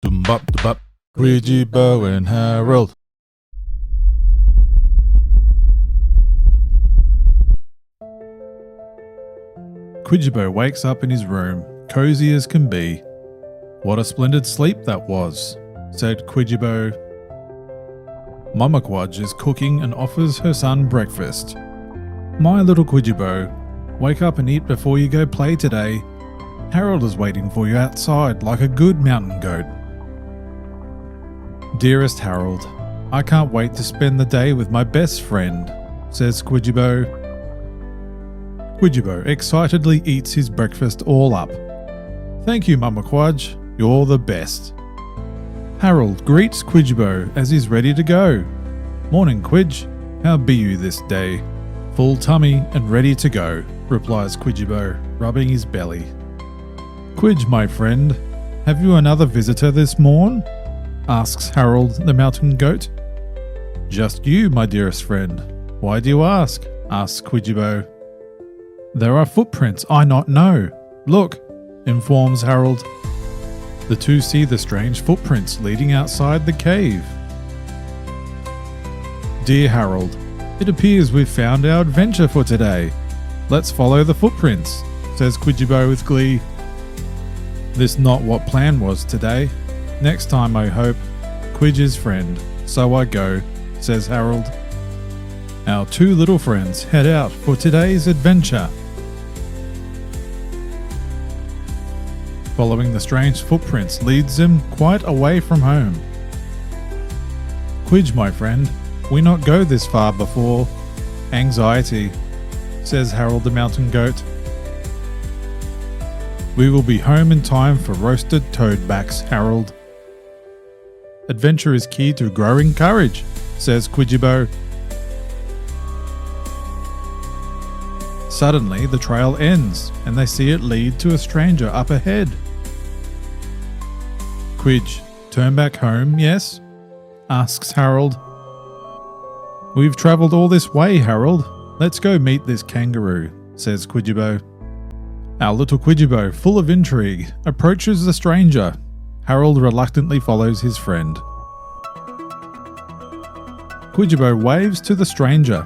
Dum bop da bop. Quijibo and Harold. Quijibo wakes up in his room, cozy as can be. What a splendid sleep that was, said Quijibo. Mama Quadge is cooking and offers her son breakfast. My little Quijibo, wake up and eat before you go play today. Harold is waiting for you outside like a good mountain goat. Dearest Harold, I can't wait to spend the day with my best friend, says Quijibo. Quijibo excitedly eats his breakfast all up. Thank you, Mama Quadge, you're the best. Harold greets Quijibo as he's ready to go. Morning, Quidge, how be you this day? Full tummy and ready to go, replies Quijibo, rubbing his belly. Quidge, my friend, have you another visitor this morn? Asks Harold the mountain goat. Just you, my dearest friend. Why do you ask? Asks Quijibo. There are footprints I not know. Look, informs Harold. The two see the strange footprints leading outside the cave. Dear Harold, it appears we've found our adventure for today. Let's follow the footprints, says Quijibo with glee. This not what plan was today. Next time I hope. Quidge's friend, so I go, says Harold. Our two little friends head out for today's adventure. Following the strange footprints leads them quite away from home. Quidge, my friend, we not go this far before. Anxiety, says Harold the mountain goat. We will be home in time for roasted toadbacks, Harold. Adventure is key to growing courage, says Quijibo. Suddenly, the trail ends, and they see it lead to a stranger up ahead. Quidge, turn back home, yes? Asks Harold. We've travelled all this way, Harold. Let's go meet this kangaroo, says Quijibo. Our little Quijibo, full of intrigue, approaches the stranger. Harold reluctantly follows his friend. Quijibo waves to the stranger.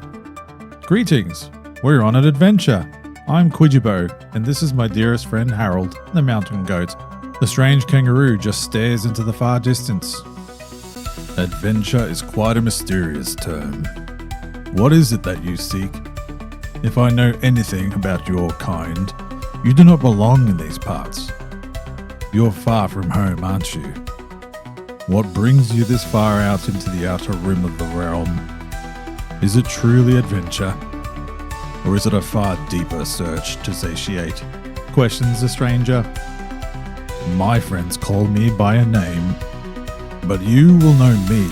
Greetings, we're on an adventure. I'm Quijibo, and this is my dearest friend Harold, the mountain goat. The strange kangaroo just stares into the far distance. Adventure is quite a mysterious term. What is it that you seek? If I know anything about your kind, you do not belong in these parts. You're far from home, aren't you? What brings you this far out into the outer rim of the realm? Is it truly adventure? Or is it a far deeper search to satiate? Questions the stranger. My friends call me by a name, but you will know me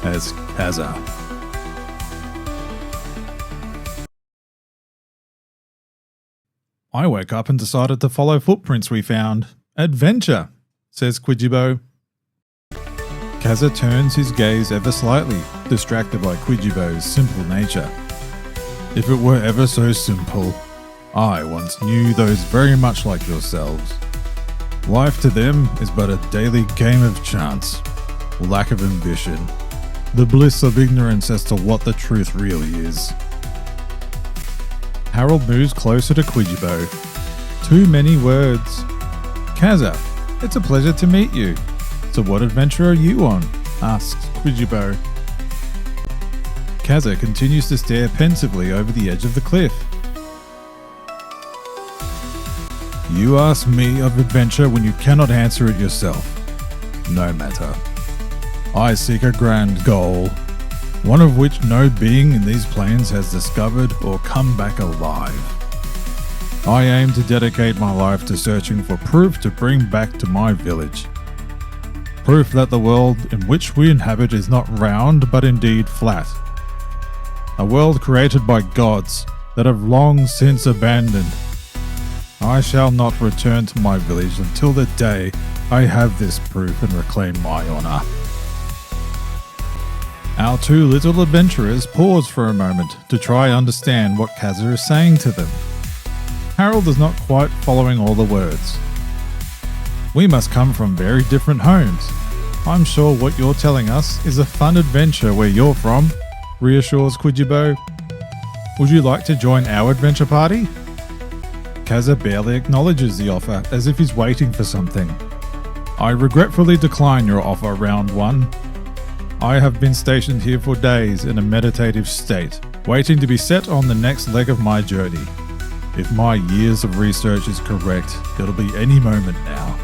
as Kaza. I woke up and decided to follow footprints we found. Adventure, says Quijibo. Kaza turns his gaze ever slightly, distracted by Quijibo's simple nature. If it were ever so simple, I once knew those very much like yourselves. Life to them is but a daily game of chance, lack of ambition, the bliss of ignorance as to what the truth really is. Harold moves closer to Quijibo. Too many words. Kaza, it's a pleasure to meet you. So what adventure are you on? Asks Quijibo. Kaza continues to stare pensively over the edge of the cliff. You ask me of adventure when you cannot answer it yourself. No matter. I seek a grand goal, one of which no being in these plains has discovered or come back alive. I aim to dedicate my life to searching for proof to bring back to my village. Proof that the world in which we inhabit is not round but indeed flat. A world created by gods that have long since abandoned. I shall not return to my village until the day I have this proof and reclaim my honour. Our two little adventurers pause for a moment to try and understand what Kaza is saying to them. Harold is not quite following all the words. We must come from very different homes. I'm sure what you're telling us is a fun adventure where you're from, reassures Quijibo. Would you like to join our adventure party? Kazza barely acknowledges the offer as if he's waiting for something. I regretfully decline your offer, round one. I have been stationed here for days in a meditative state, waiting to be set on the next leg of my journey. If my years of research is correct, it'll be any moment now.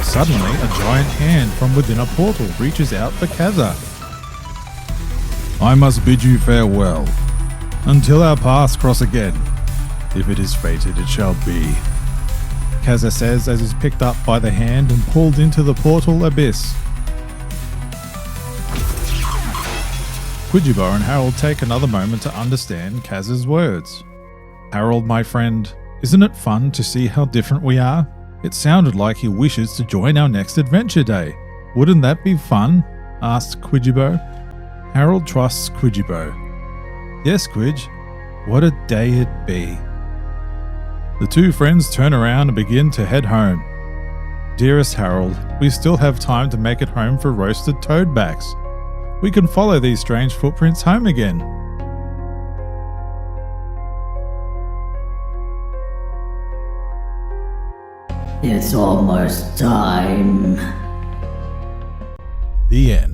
Suddenly, a giant hand from within a portal reaches out for Kazza. I must bid you farewell, until our paths cross again. If it is fated, it shall be. Kazza says as he's picked up by the hand and pulled into the portal abyss. Quijibo and Harold take another moment to understand Kazza's words. Harold, my friend, isn't it fun to see how different we are? It sounded like he wishes to join our next adventure day. Wouldn't that be fun? Asked Quijibo. Harold trusts Quijibo. Yes, Quij, what a day it'd be. The two friends turn around and begin to head home. Dearest Harold, we still have time to make it home for roasted toadbacks. We can follow these strange footprints home again. It's almost time. The end.